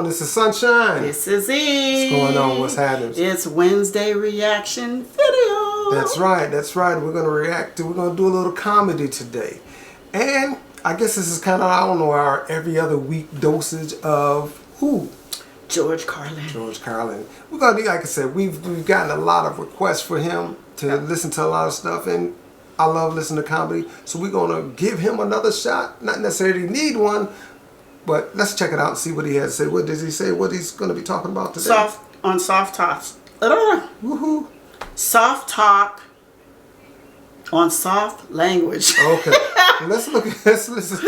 on? This is Sunshine. This is E. What's going on? What's happening? It's Wednesday reaction video. That's right. We're gonna do a little comedy today. And I guess this is kind of, I don't know, our every other week dosage of who? George Carlin. George Carlin. We're gonna do, like I said, we've gotten a lot of requests for him to listen to a lot of stuff, and I love listening to comedy, so we're gonna give him another shot. Not necessarily need one, but let's check it out and see what he has to say. What does he say? What he's gonna be talking about today? Soft talks. Woohoo! Soft talk on soft language. Okay. Let's listen.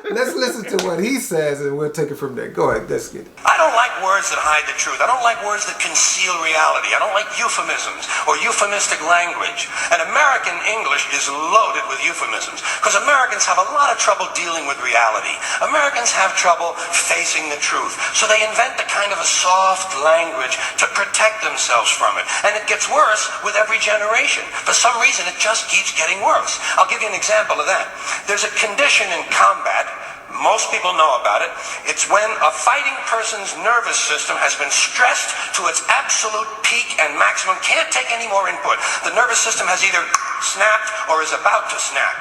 Let's listen to what he says, and we'll take it from there. Go ahead. Let's get it. I don't like words that hide the truth. I don't like words that conceal reality. I don't like euphemisms or euphemistic language. And American English is loaded with euphemisms because Americans have a lot of trouble dealing with reality. Americans have trouble facing the truth. So they invent a kind of a soft language to protect themselves from it. And it gets worse with every generation. For some reason, it just keeps getting worse. I'll give you an example of that. There's a condition in combat. Most people know about it. It's when a fighting person's nervous system has been stressed to its absolute peak and maximum, can't take any more input. The nervous system has either snapped or is about to snap.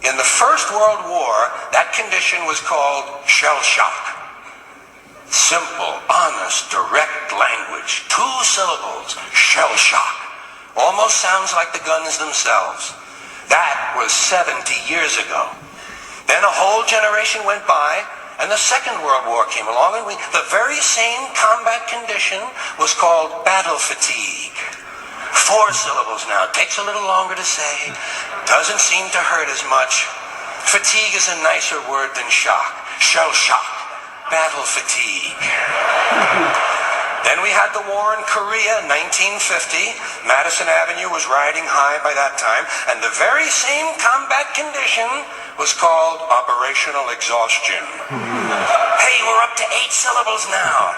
In the First World War, that condition was called shell shock. Simple, honest, direct language. 2 syllables, shell shock. Almost sounds like the guns themselves. That was 70 years ago. Then a whole generation went by, and the Second World War came along, and the very same combat condition was called battle fatigue. 4 syllables now. Takes a little longer to say. Doesn't seem to hurt as much. Fatigue is a nicer word than shock. Shell shock. Battle fatigue. Then we had the war in Korea, 1950. Madison Avenue was riding high by that time, and the very same combat condition was called operational exhaustion. Hey, we're up to 8 syllables now.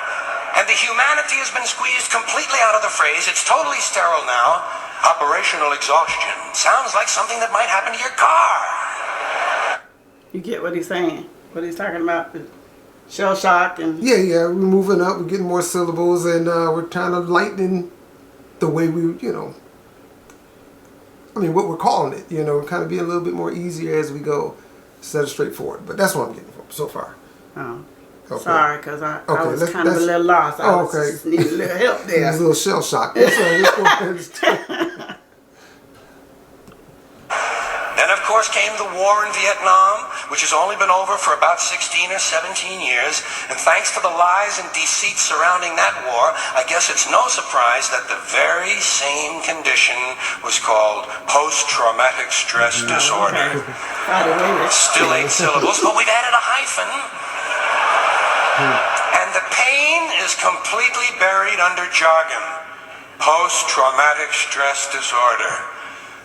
And the humanity has been squeezed completely out of the phrase. It's totally sterile now. Operational exhaustion. Sounds like something that might happen to your car. You get what he's saying? What he's talking about? Shell shock and... Yeah, we're moving up, we're getting more syllables, and we're kind of lightening the way we, what we're calling it, kind of being a little bit more easier as we go, instead of straightforward. But that's what I'm getting from so far. Oh. Okay. Sorry, because I was kind of a little lost. I just need a little help there. There's a little shell shock. Let's go ahead. Then, of course, came the war in Vietnam, which has only been over for about 16 or 17 years. And thanks to the lies and deceit surrounding that war, I guess it's no surprise that the very same condition was called post-traumatic stress disorder. Still 8 syllables, but we've added a hyphen. And the pain is completely buried under jargon. Post-traumatic stress disorder.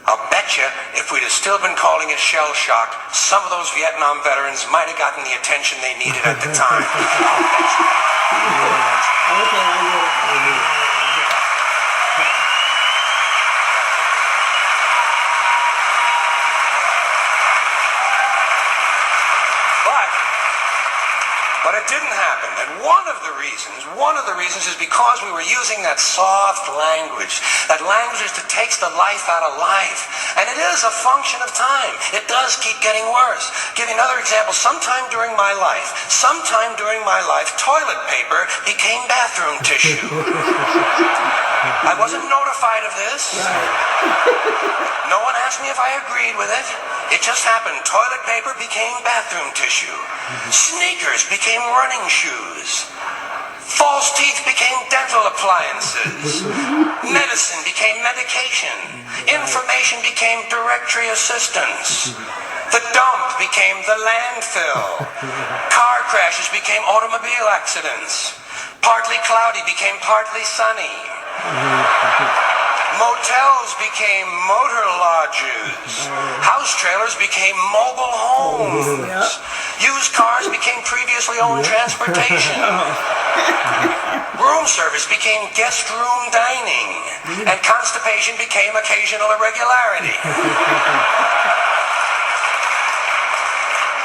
I'll bet you if we'd have still been calling it shell shock, some of those Vietnam veterans might have gotten the attention they needed at the time. I'll bet you. Okay, I get it. But it didn't happen. And one of the reasons is because we were using that soft language. That language that takes the life out of life. And it is a function of time. It does keep getting worse. Give you another example. Sometime during my life, toilet paper became bathroom tissue. I wasn't notified of this. No one asked me if I agreed with it. It just happened. Toilet paper became bathroom tissue. Sneakers became running shoes. False teeth became dental appliances. Medicine became medication. Information became directory assistance. The dump became the landfill. Car crashes became automobile accidents. Partly cloudy became partly sunny. Motels became motor lodges. House trailers became mobile homes. Used cars became previously owned transportation. Room service became guest room dining. And constipation became occasional irregularity.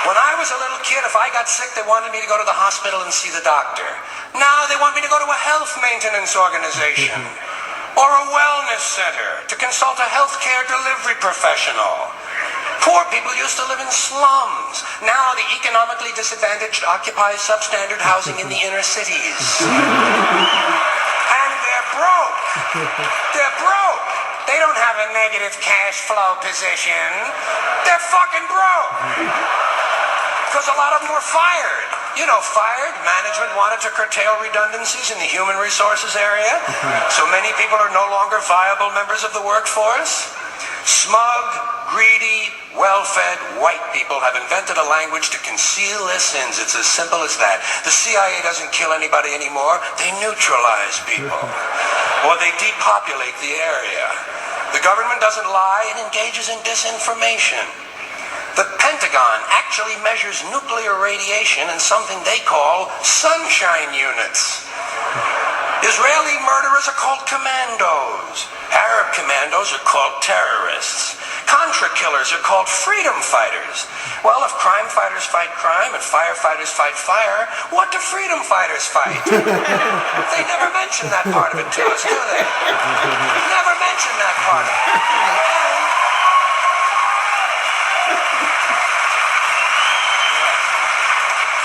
When I was a little kid, if I got sick, they wanted me to go to the hospital and see the doctor. Now they want me to go to a health maintenance organization or a wellness center to consult a healthcare delivery professional. Poor people used to live in slums. Now the economically disadvantaged occupy substandard housing in the inner cities. And they're broke. They're broke. They don't have a negative cash flow position. They're fucking broke. Because a lot of them were fired. You know, fired. Management wanted to curtail redundancies in the human resources area. So many people are no longer viable members of the workforce. Smug, greedy, well-fed white people have invented a language to conceal their sins. It's as simple as that. The CIA doesn't kill anybody anymore. They neutralize people. Or they depopulate the area. The government doesn't lie. It engages in disinformation. The Pentagon actually measures nuclear radiation in something they call sunshine units. Israeli murderers are called commandos. Arab commandos are called terrorists. Contra killers are called freedom fighters. Well, if crime fighters fight crime and firefighters fight fire, what do freedom fighters fight? They never mention that part of it to us, do they? Never mention that part of it.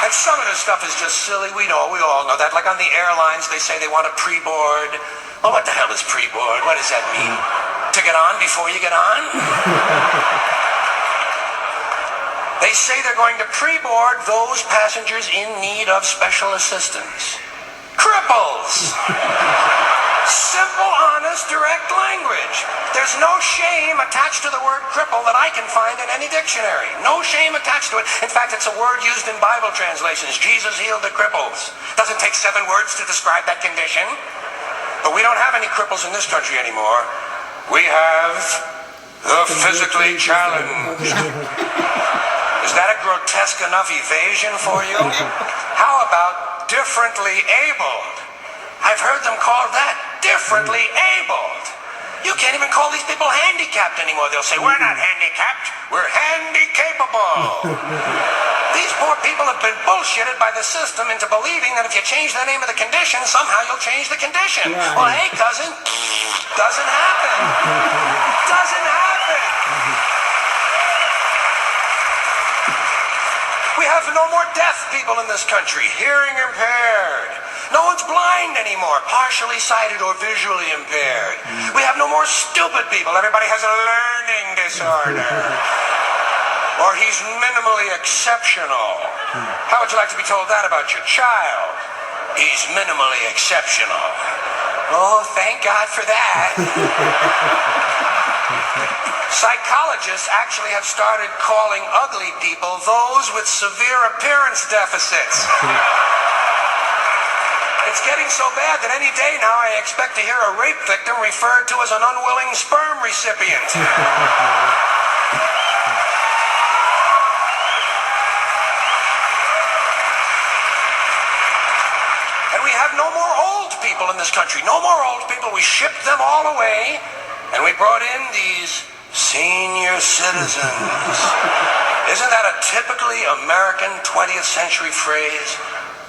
And some of this stuff is just silly. We all know that. Like on the airlines, they say they want a pre-board. Well, what the hell is pre-board? What does that mean? To get on before you get on? They say they're going to pre-board those passengers in need of special assistance. Cripples! Simple, honest, direct language. There's no shame attached to the word cripple that I can find in any dictionary. No shame attached to it. In fact, it's a word used in Bible translations. Jesus healed the cripples. Doesn't take 7 words to describe that condition. But we don't have any cripples in this country anymore. We have the physically challenged. Is that a grotesque enough evasion for you? How about differently abled? I've heard them called that, differently abled. You can't even call these people handicapped anymore. They'll say, we're not handicapped, we're handy-capable. These poor people have been bullshitted by the system into believing that if you change the name of the condition, somehow you'll change the condition. Right. Well, hey, cousin, doesn't happen. Doesn't happen. We have no more deaf people in this country, hearing impaired. No one's blind anymore, partially sighted or visually impaired. We have no more stupid people. Everybody has a learning disorder. Or he's minimally exceptional. How would you like to be told that about your child? He's minimally exceptional. Oh, thank God for that. Psychologists actually have started calling ugly people those with severe appearance deficits. It's getting so bad that any day now I expect to hear a rape victim referred to as an unwilling sperm recipient. And we have no more old people in this country. No more old people. We shipped them all away, and we brought in these senior citizens. Isn't that a typically American 20th century phrase?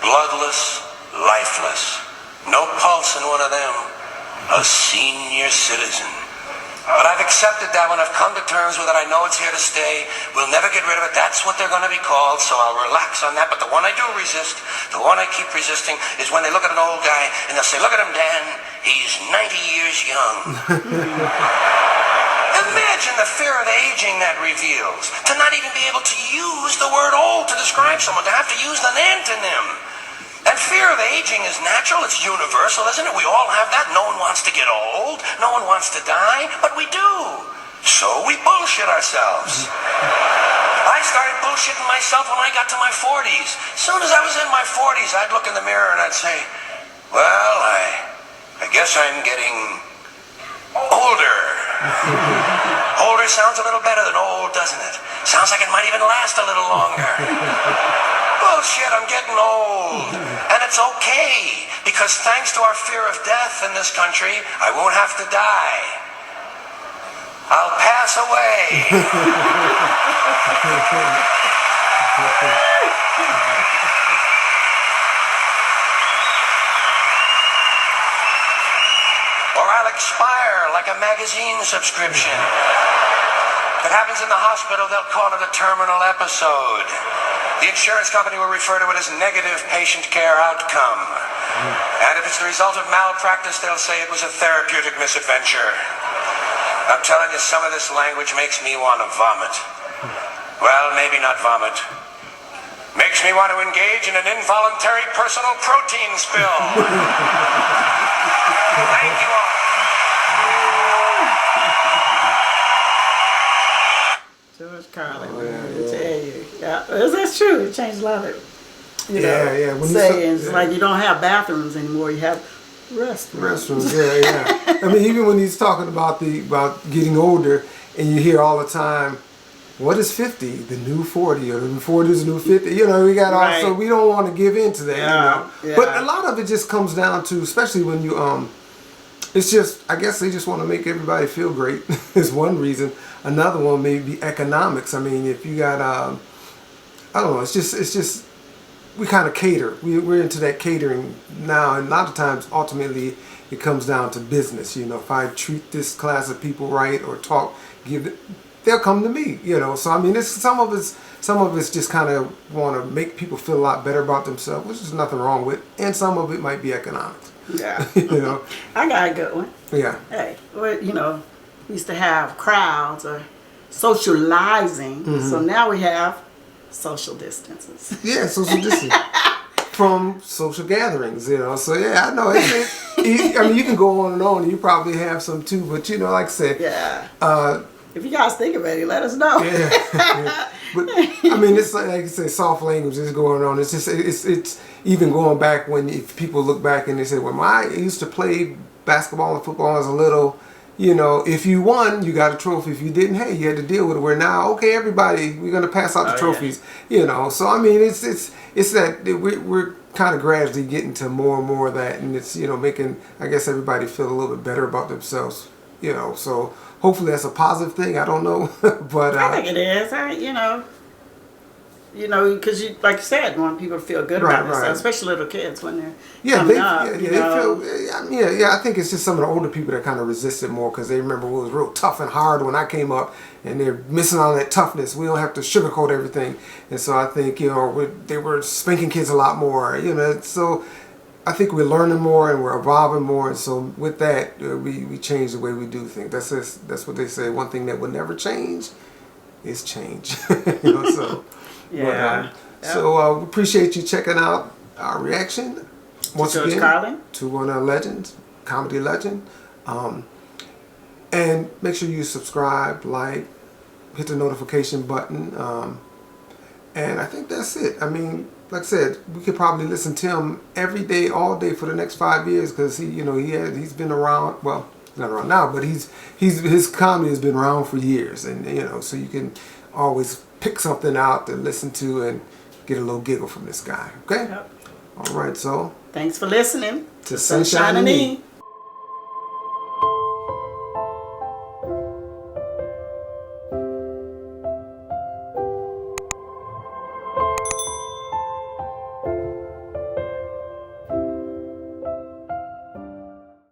Bloodless, lifeless, no pulse in one of them, a senior citizen. But I've accepted that when I've come to terms with it. I know it's here to stay. We'll never get rid of it. That's what they're going to be called, so I'll relax on that. But the one I do resist, the one I keep resisting, is when they look at an old guy and they'll say, look at him, Dan, he's 90 years young. Imagine the fear of aging that reveals. To not even be able to use the word old to describe someone, to have to use an antonym. And fear of aging is natural, it's universal, isn't it? We all have that. No one wants to get old, no one wants to die, but we do. So we bullshit ourselves. I started bullshitting myself when I got to my 40s. As soon as I was in my 40s, I'd look in the mirror and I'd say, well, I guess I'm getting older. Older sounds a little better than old, doesn't it? Sounds like it might even last a little longer. Bullshit, I'm getting old. And it's okay, because thanks to our fear of death in this country, I won't have to die. I'll pass away. Or I'll expire like a magazine subscription. If it happens in the hospital, they'll call it a terminal episode. The insurance company will refer to it as negative patient care outcome. And if it's the result of malpractice, they'll say it was a therapeutic misadventure. I'm telling you, some of this language makes me want to vomit. Well, maybe not vomit. Makes me want to engage in an involuntary personal protein spill. Thank you all. George Carlin, Oh, man, yeah, I tell you. Yeah, that's true. It changed a lot of, you know, Yeah. When sayings. yeah. Like you don't have bathrooms anymore. You have restrooms. Yeah. I mean, even when he's talking about getting older, and you hear all the time, what is 50? The new 40, or the 40 is the new 50. You know, we got Right. also, we don't want to give in to that. Yeah, You know? yeah. But a lot of it just comes down to, especially when you it's just, I guess they just want to make everybody feel great. Is one reason. Another one may be economics. I mean, if you got I don't know. It's just we kind of cater. We're into that catering now, and a lot of times, ultimately, it comes down to business. You know, if I treat this class of people right or they'll come to me. You know, so I mean, some of it's just kind of want to make people feel a lot better about themselves, which is nothing wrong with, and some of it might be economics. Yeah. You know. I got a good one. Yeah. Hey, well, you know, we used to have crowds or socializing. So now we have social distances. Yeah, social distancing from social gatherings, you know. So yeah, I know. I mean, you can go on, and you probably have some too. But you know, like I said, Yeah. If you guys think of any, let us know. yeah. But I mean, it's like you say, soft language is going on. It's just it's even going back when if people look back and they say, well, I used to play basketball and football as a little. You know, if you won, you got a trophy. If you didn't, hey, you had to deal with it. Where now, okay, everybody, we're gonna pass out the trophies. Yeah. You know, so I mean, it's that we're kind of gradually getting to more and more of that, and it's, you know, making, I guess, everybody feel a little bit better about themselves. You know, so hopefully that's a positive thing. I don't know, but I think it is. You know, because you, like you said, you want people to feel good about themselves, especially little kids when they're coming up. They feel. I think it's just some of the older people that kind of resist it more because they remember it was real tough and hard when I came up, and they're missing on that toughness. We don't have to sugarcoat everything, and so I think, you know, they were spanking kids a lot more. You know, so I think we're learning more and we're evolving more, and so with that, we change the way we do things. That's what they say. One thing that will never change is change. You know, so. Yeah. So we appreciate you checking out our reaction once George again Carlin. to one of our legends, comedy legend. And make sure you subscribe, like, hit the notification button, and I think that's it. I mean, like I said, we could probably listen to him every day, all day for the next 5 years because he's been around. Well, not around now, but his comedy has been around for years, and you know, so you can always pick something out to listen to and get a little giggle from this guy. Okay? Yep. All right, so Thanks for listening to Sunshine and Me.